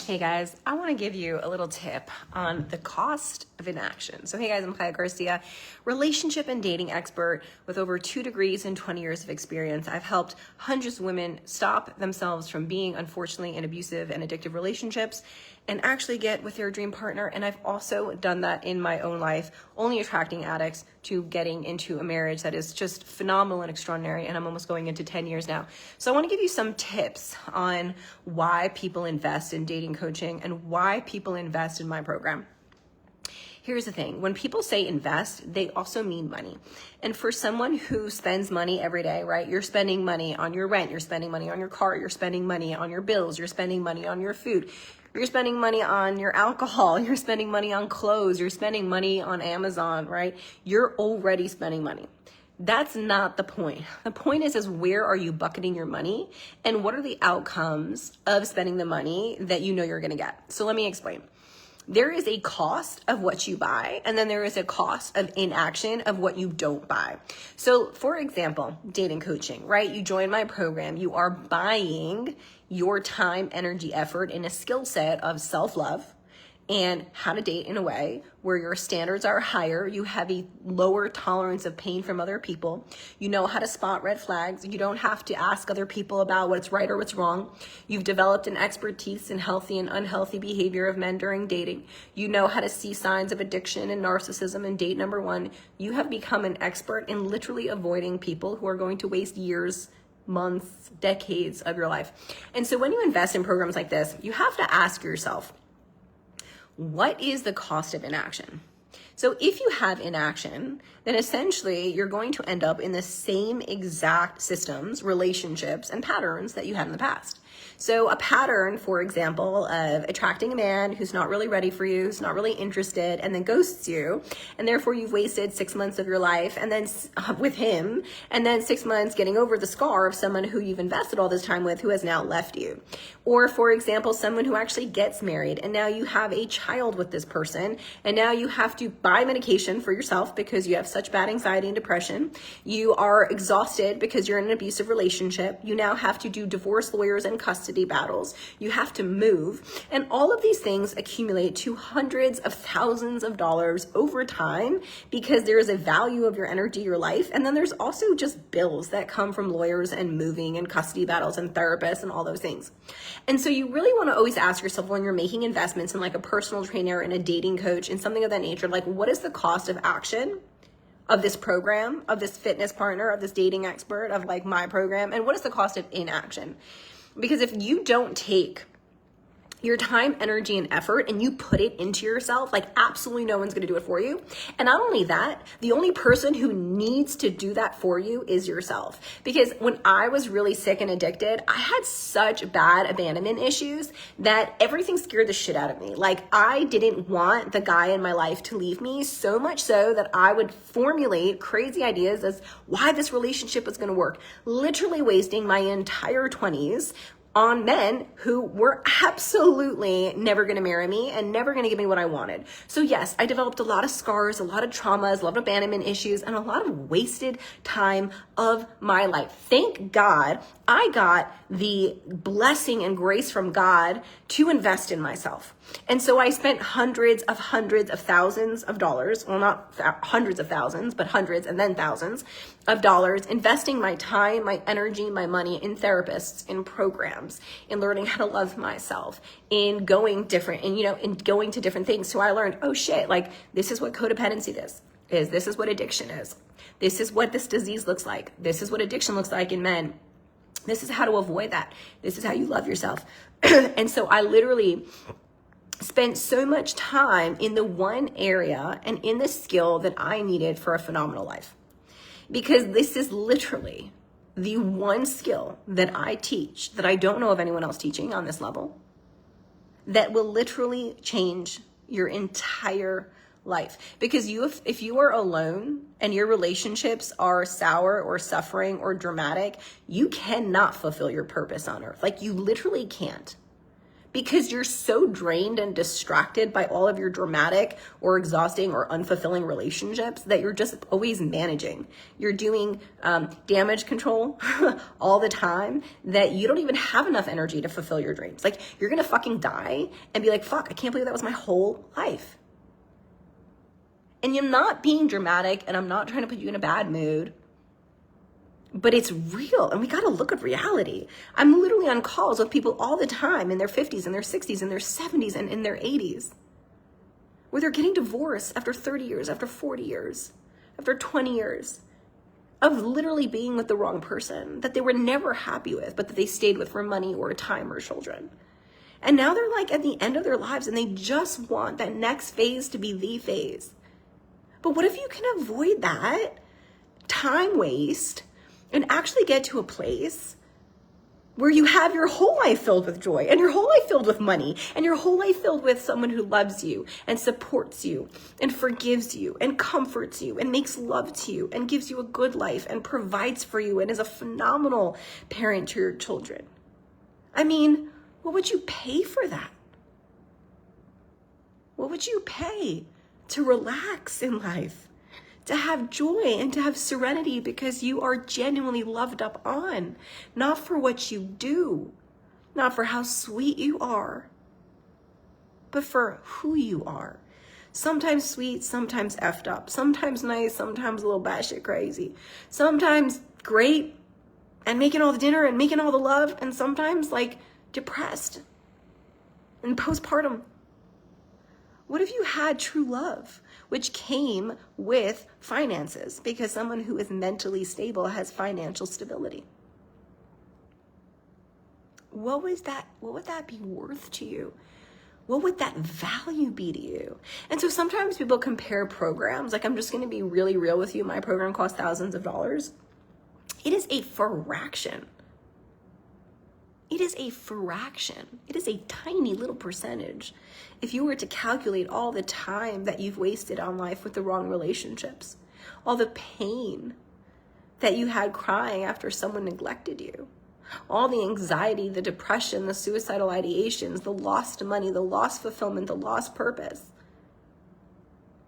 Hey guys, I want to give you a little tip on the cost of inaction. So hey guys, I'm Kaya Garcia, relationship and dating expert with over 2 degrees and 20 years of experience. I've helped hundreds of women stop themselves from being, unfortunately, in abusive and addictive relationships and actually get with their dream partner. And I've also done that in my own life, only attracting addicts to getting into a marriage that is just phenomenal and extraordinary. And I'm almost going into 10 years now. So I want to give you some tips on why people invest in dating coaching and why people invest in my program. Here's the thing. When people say invest, they also mean money. And for someone who spends money every day, right? You're spending money on your rent. You're spending money on your car. You're spending money on your bills. You're spending money on your food. You're spending money on your alcohol. You're spending money on clothes. You're spending money on Amazon, right? You're already spending money. That's not the point. The point is where are you bucketing your money and what are the outcomes of spending the money that you know you're going to get? So let me explain. There is a cost of what you buy, and then there is a cost of inaction of what you don't buy. So for example, dating coaching, right? You join my program, you are buying your time, energy, effort in a skill set of self-love and how to date in a way where your standards are higher. You have a lower tolerance of pain from other people. You know how to spot red flags. You don't have to ask other people about what's right or what's wrong. You've developed an expertise in healthy and unhealthy behavior of men during dating. You know how to see signs of addiction and narcissism in date number 1. You have become an expert in literally avoiding people who are going to waste years, months, decades of your life. And so when you invest in programs like this, you have to ask yourself, what is the cost of inaction? So if you have inaction, then essentially you're going to end up in the same exact systems, relationships, and patterns that you had in the past. So a pattern, for example, of attracting a man who's not really ready for you, who's not really interested, and then ghosts you, and therefore you've wasted 6 months of your life and then with him, and then 6 months getting over the scar of someone who you've invested all this time with who has now left you. Or for example, someone who actually gets married and now you have a child with this person and now you have to buy medication for yourself because you have such bad anxiety and depression. You are exhausted because you're in an abusive relationship. You now have to do divorce lawyers and custody battles. You have to move. And all of these things accumulate to hundreds of thousands of dollars over time because there is a value of your energy, your life. And then there's also just bills that come from lawyers and moving and custody battles and therapists and all those things. And so you really want to always ask yourself when you're making investments in like a personal trainer and a dating coach and something of that nature, like what is the cost of action of this program, of this fitness partner, of this dating expert, of like my program, and what is the cost of inaction? Because if you don't take your time, energy, and effort, and you put it into yourself, like absolutely no one's going to do it for you. And not only that, the only person who needs to do that for you is yourself. Because when I was really sick and addicted, I had such bad abandonment issues that everything scared the shit out of me. Like I didn't want the guy in my life to leave me, so much so that I would formulate crazy ideas as why this relationship was going to work, literally wasting my entire 20s on men who were absolutely never going to marry me and never going to give me what I wanted. So yes, I developed a lot of scars, a lot of traumas, a lot of abandonment issues, and a lot of wasted time of my life. Thank God I got the blessing and grace from God to invest in myself. And so I spent hundreds of thousands of dollars, well, not hundreds of thousands, but hundreds and then thousands of dollars investing my time, my energy, my money in therapists, in programs, in learning how to love myself, in going different, and in going to different things. So I learned, oh shit, like this is what codependency is. This is what addiction is. This is what this disease looks like. This is what addiction looks like in men. This is how to avoid that. This is how you love yourself. And so I literally spent so much time in the one area and in the skill that I needed for a phenomenal life. Because this is literally the one skill that I teach that I don't know of anyone else teaching on this level that will literally change your entire life. Because if you are alone and your relationships are sour or suffering or dramatic, you cannot fulfill your purpose on earth. Like you literally can't. because you're so drained and distracted by all of your dramatic or exhausting or unfulfilling relationships that you're just always managing. You're doing damage control all the time, that you don't even have enough energy to fulfill your dreams. Like, you're gonna fucking die and be like, fuck, I can't believe that was my whole life. And you're not being dramatic, and I'm not trying to put you in a bad mood, but it's real, and we gotta look at reality. I'm literally on calls with people all the time in their 50s and their 60s and their 70s and in their 80s, where they're getting divorced after 30 years, after 40 years, after 20 years of literally being with the wrong person that they were never happy with, but that they stayed with for money or time or children. And now they're like at the end of their lives, and they just want that next phase to be the phase. But what if you can avoid that time waste and actually get to a place where you have your whole life filled with joy, and your whole life filled with money, and your whole life filled with someone who loves you and supports you and forgives you and comforts you and makes love to you and gives you a good life and provides for you and is a phenomenal parent to your children? I mean, what would you pay for that? What would you pay to relax in life, to have joy and to have serenity, because you are genuinely loved up on, not for what you do, not for how sweet you are, but for who you are. Sometimes sweet, sometimes effed up, sometimes nice, sometimes a little batshit crazy, sometimes great and making all the dinner and making all the love, and sometimes like depressed and postpartum. What if you had true love, which came with finances, because someone who is mentally stable has financial stability? What would that be worth to you? What would that value be to you? And so sometimes people compare programs. Like, I'm just going to be really real with you. My program costs thousands of dollars. It is a fraction. It is a fraction. It is a tiny little percentage. If you were to calculate all the time that you've wasted on life with the wrong relationships, all the pain that you had crying after someone neglected you, all the anxiety, the depression, the suicidal ideations, the lost money, the lost fulfillment, the lost purpose,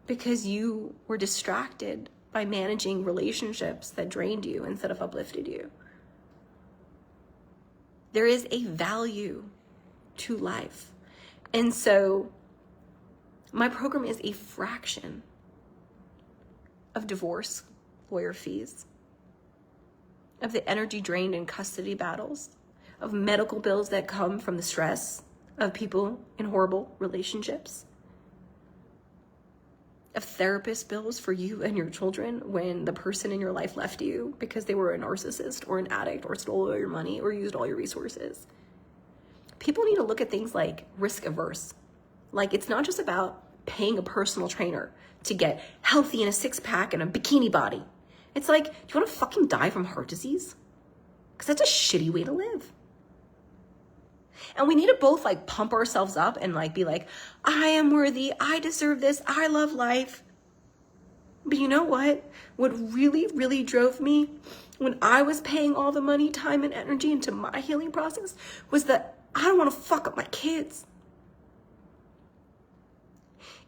because you were distracted by managing relationships that drained you instead of uplifted you. There is a value to life. And so my program is a fraction of divorce lawyer fees, of the energy drained in custody battles, of medical bills that come from the stress of people in horrible relationships, of therapist bills for you and your children when the person in your life left you because they were a narcissist or an addict or stole all your money or used all your resources. People need to look at things like risk averse. Like, it's not just about paying a personal trainer to get healthy in a six-pack and a bikini body. It's like, do you want to fucking die from heart disease? Because that's a shitty way to live. And we need to both like pump ourselves up and like be like, I am worthy, I deserve this, I love life. But you know what? What really, really drove me when I was paying all the money, time, and energy into my healing process was that I don't want to fuck up my kids.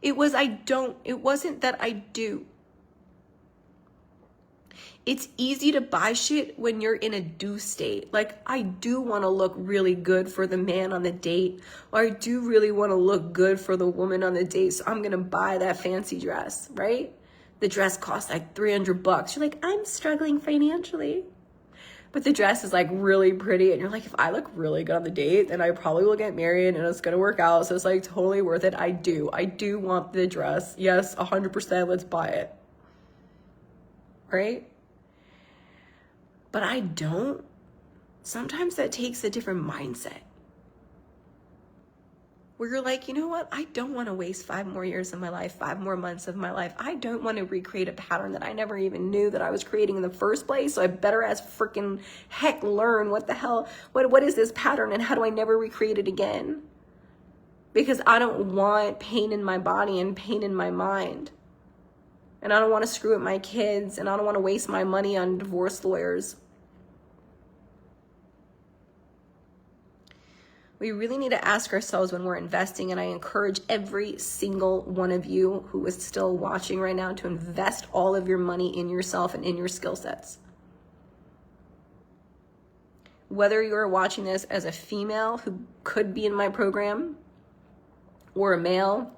It wasn't that I do. It's easy to buy shit when you're in a do state. Like, I do want to look really good for the man on the date, or I do really want to look good for the woman on the date, so I'm going to buy that fancy dress, right? The dress costs like $300. You're like, I'm struggling financially. But the dress is like really pretty, and you're like, if I look really good on the date, then I probably will get married and it's going to work out, so it's like totally worth it. I do want the dress. Yes, 100%, let's buy it. Right? But I don't. Sometimes that takes a different mindset. Where you're like, you know what? I don't want to waste 5 more years of my life, 5 more months of my life. I don't want to recreate a pattern that I never even knew that I was creating in the first place. So I better as freaking heck learn what the hell, what is this pattern and how do I never recreate it again? Because I don't want pain in my body and pain in my mind. And I don't want to screw up my kids, and I don't want to waste my money on divorce lawyers. We really need to ask ourselves when we're investing, and I encourage every single one of you who is still watching right now to invest all of your money in yourself and in your skill sets. Whether you're watching this as a female who could be in my program, or a male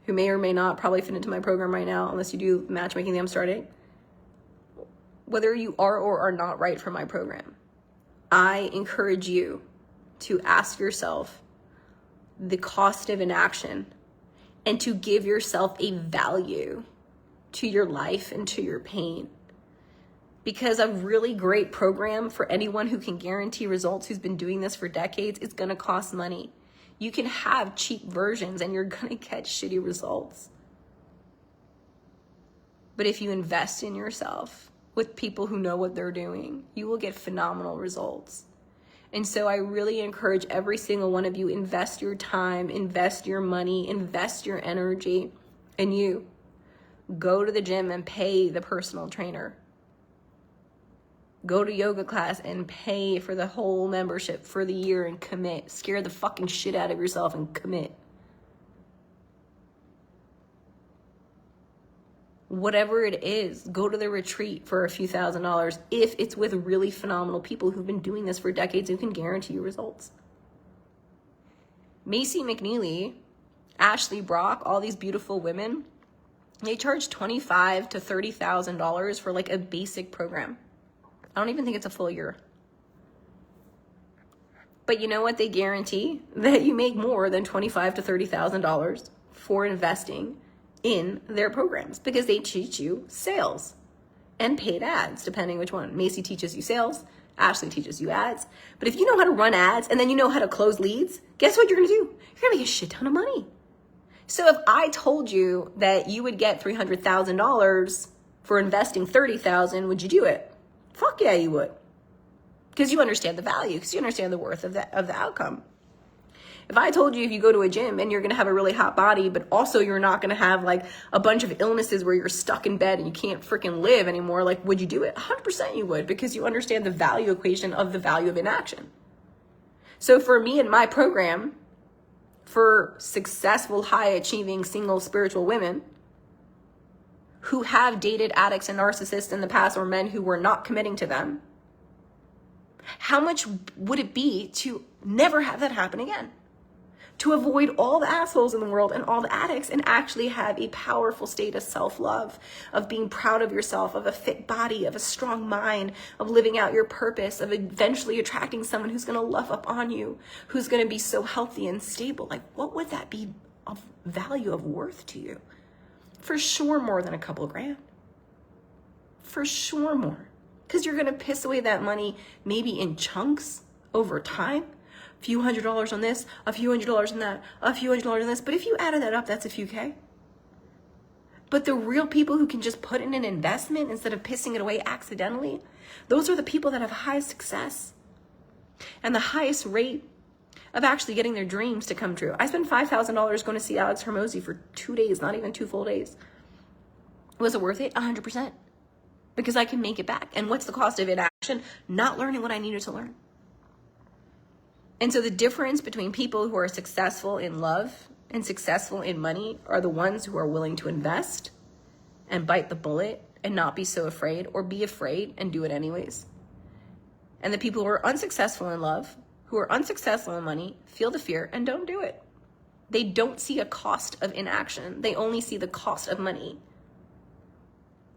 who may or may not probably fit into my program right now, unless you do matchmaking that I'm starting, whether you are or are not right for my program, I encourage you to ask yourself the cost of inaction and to give yourself a value to your life and to your pain. Because a really great program for anyone who can guarantee results, who's been doing this for decades, is gonna cost money. You can have cheap versions and you're gonna get shitty results. But if you invest in yourself with people who know what they're doing, you will get phenomenal results. And so I really encourage every single one of you, invest your time, invest your money, invest your energy in you. Go to the gym and pay the personal trainer. Go to yoga class and pay for the whole membership for the year and commit. Scare the fucking shit out of yourself and commit. Whatever it is, go to the retreat for a few $1,000s if it's with really phenomenal people who've been doing this for decades who can guarantee you results. Macy McNeely, Ashley Brock, all these beautiful women, they charge $25,000 to $30,000 for like a basic program. I don't even think it's a full year. But you know what? They guarantee that you make more than $25,000 to $30,000 for investing in their programs, because they teach you sales and paid ads, depending which one. Macy teaches you sales, Ashley teaches you ads. But if you know how to run ads and then you know how to close leads, guess what you're gonna do? You're gonna make a shit ton of money. So if I told you that you would get $300,000 for investing $30,000, would you do it? Fuck yeah, you would. Because you understand the value, because you understand the worth of the outcome. If I told you if you go to a gym and you're going to have a really hot body, but also you're not going to have like a bunch of illnesses where you're stuck in bed and you can't freaking live anymore, like, would you do it? 100% you would, because you understand the value equation of the value of inaction. So for me and my program, for successful, high-achieving, single spiritual women who have dated addicts and narcissists in the past, or men who were not committing to them, how much would it be to never have that happen again? To avoid all the assholes in the world and all the addicts, and actually have a powerful state of self-love, of being proud of yourself, of a fit body, of a strong mind, of living out your purpose, of eventually attracting someone who's going to love up on you, who's going to be so healthy and stable. Like, what would that be of value, of worth to you? For sure more than a couple grand. For sure more. Because you're going to piss away that money maybe in chunks over time. A few $100s on this, a few $100s on that, a few $100s on this. But if you added that up, that's a few K. But the real people who can just put in an investment instead of pissing it away accidentally, those are the people that have highest success and the highest rate of actually getting their dreams to come true. I spent $5,000 going to see Alex Hormozy for 2 days, not even 2 full days. Was it worth it? 100%. Because I can make it back. And what's the cost of inaction? Not learning what I needed to learn. And so the difference between people who are successful in love and successful in money are the ones who are willing to invest and bite the bullet and not be so afraid, or be afraid and do it anyways. And the people who are unsuccessful in love, who are unsuccessful in money, feel the fear and don't do it. They don't see a cost of inaction. They only see the cost of money.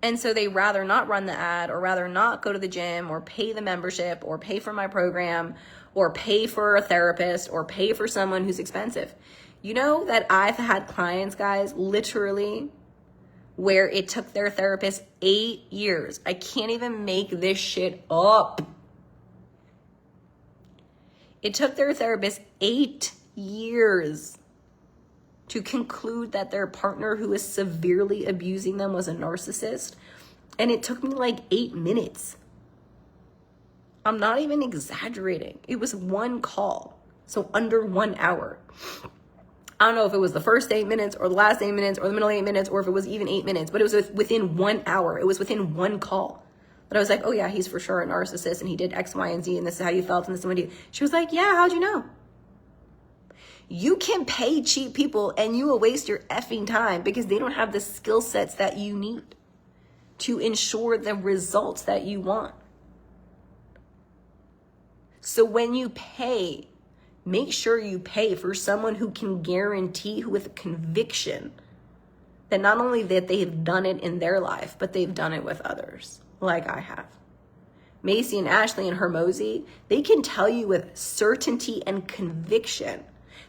And so they rather not run the ad, or rather not go to the gym, or pay the membership, or pay for my program, or pay for a therapist, or pay for someone who's expensive. You know that I've had clients, guys, literally, where it took their therapist 8 years. I can't even make this shit up. It took their therapist 8 years to conclude that their partner who was severely abusing them was a narcissist. And it took me like 8 minutes. I'm not even exaggerating. It was one call. So under 1 hour. I don't know if it was the first 8 minutes or the last 8 minutes or the middle 8 minutes, or if it was even 8 minutes, but it was within 1 hour. It was within one call. But I was like, oh yeah, he's for sure a narcissist and he did X, Y, and Z, and this is how you felt and this is what he did. She was like, yeah, how'd you know? You can pay cheap people and you will waste your effing time because they don't have the skill sets that you need to ensure the results that you want. So when you pay, make sure you pay for someone who can guarantee, who with a conviction that not only that they've done it in their life, but they've done it with others, like I have. Macy and Ashley and Hermosi, they can tell you with certainty and conviction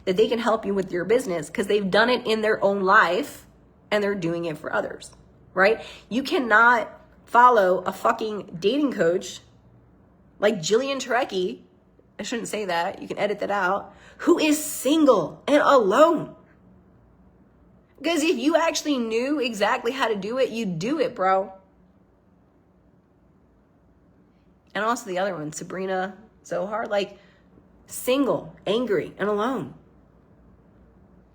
that they can help you with your business because they've done it in their own life and they're doing it for others, right? You cannot follow a fucking dating coach like Jillian Turecki, I shouldn't say that, you can edit that out, who is single and alone. Because if you actually knew exactly how to do it, you'd do it, bro. And also the other one, Sabrina Zohar, like single, angry, and alone.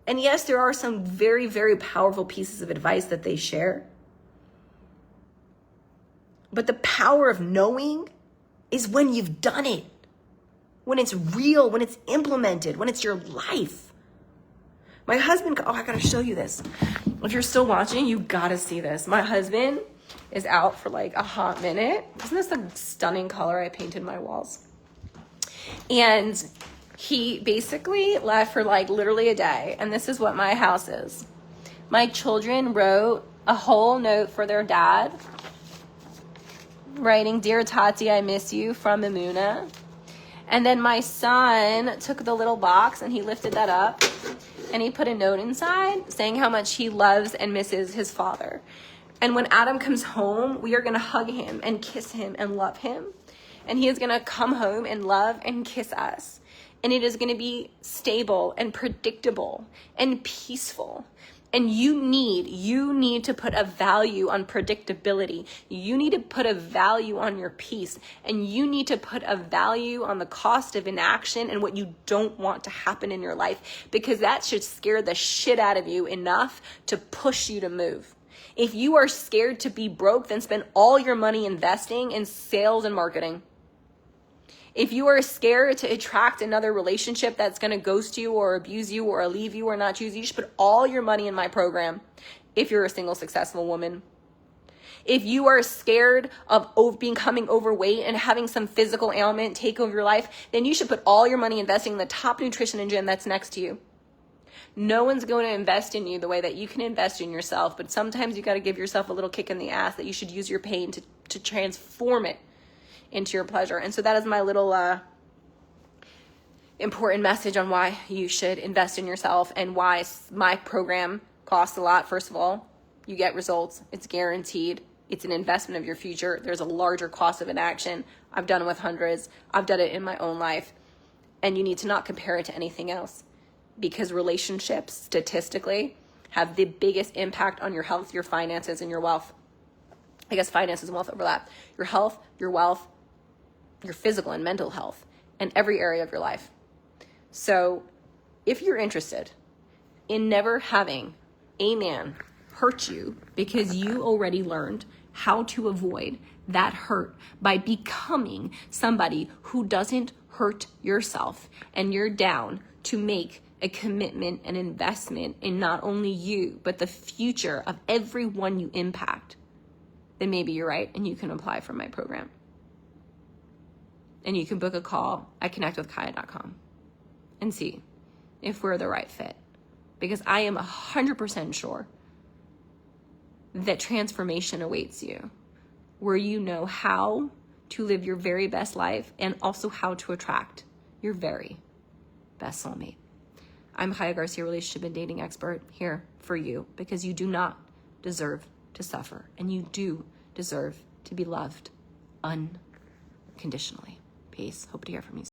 And yes, there are some very, very powerful pieces of advice that they share. But the power of knowing is when you've done it, when it's real, when it's implemented, when it's your life. My husband, oh, I gotta show you this. If you're still watching, you gotta see this. My husband is out for like a hot minute. Isn't this the stunning color I painted my walls? And he basically left for like literally a day. And this is what my house is. My children wrote a whole note for their dad, writing, "Dear Tati, I miss you," from Amuna. And then my son took the little box and he lifted that up and he put a note inside saying how much he loves and misses his father. And when Adam comes home, we are going to hug him and kiss him and love him. And he is going to come home and love and kiss us. And it is going to be stable and predictable and peaceful. And you need to put a value on predictability. You need to put a value on your peace. And you need to put a value on the cost of inaction and what you don't want to happen in your life. Because that should scare the shit out of you enough to push you to move. If you are scared to be broke, then spend all your money investing in sales and marketing. If you are scared to attract another relationship that's going to ghost you or abuse you or leave you or not choose you, you should put all your money in my program if you're a single successful woman. If you are scared of becoming overweight and having some physical ailment take over your life, then you should put all your money investing in the top nutrition and gym that's next to you. No one's going to invest in you the way that you can invest in yourself, but sometimes you got to give yourself a little kick in the ass that you should use your pain to transform it into your pleasure. And so that is my little important message on why you should invest in yourself and why my program costs a lot. First of all, you get results. It's guaranteed. It's an investment of your future. There's a larger cost of inaction. I've done it with hundreds. I've done it in my own life. And you need to not compare it to anything else, because relationships statistically have the biggest impact on your health, your finances, and your wealth. I guess finances and wealth overlap. Your health, your wealth, your physical and mental health, and every area of your life. So if you're interested in never having a man hurt you because you already learned how to avoid that hurt by becoming somebody who doesn't hurt yourself, and you're down to make a commitment and investment in not only you, but the future of everyone you impact, then maybe you're right and you can apply for my program. And you can book a call at connectwithkaya.com and see if we're the right fit. Because I am 100% sure that transformation awaits you, where you know how to live your very best life and also how to attract your very best soulmate. I'm Kaya Garcia, relationship and dating expert, here for you because you do not deserve to suffer and you do deserve to be loved unconditionally. Peace. Hope to hear from you soon.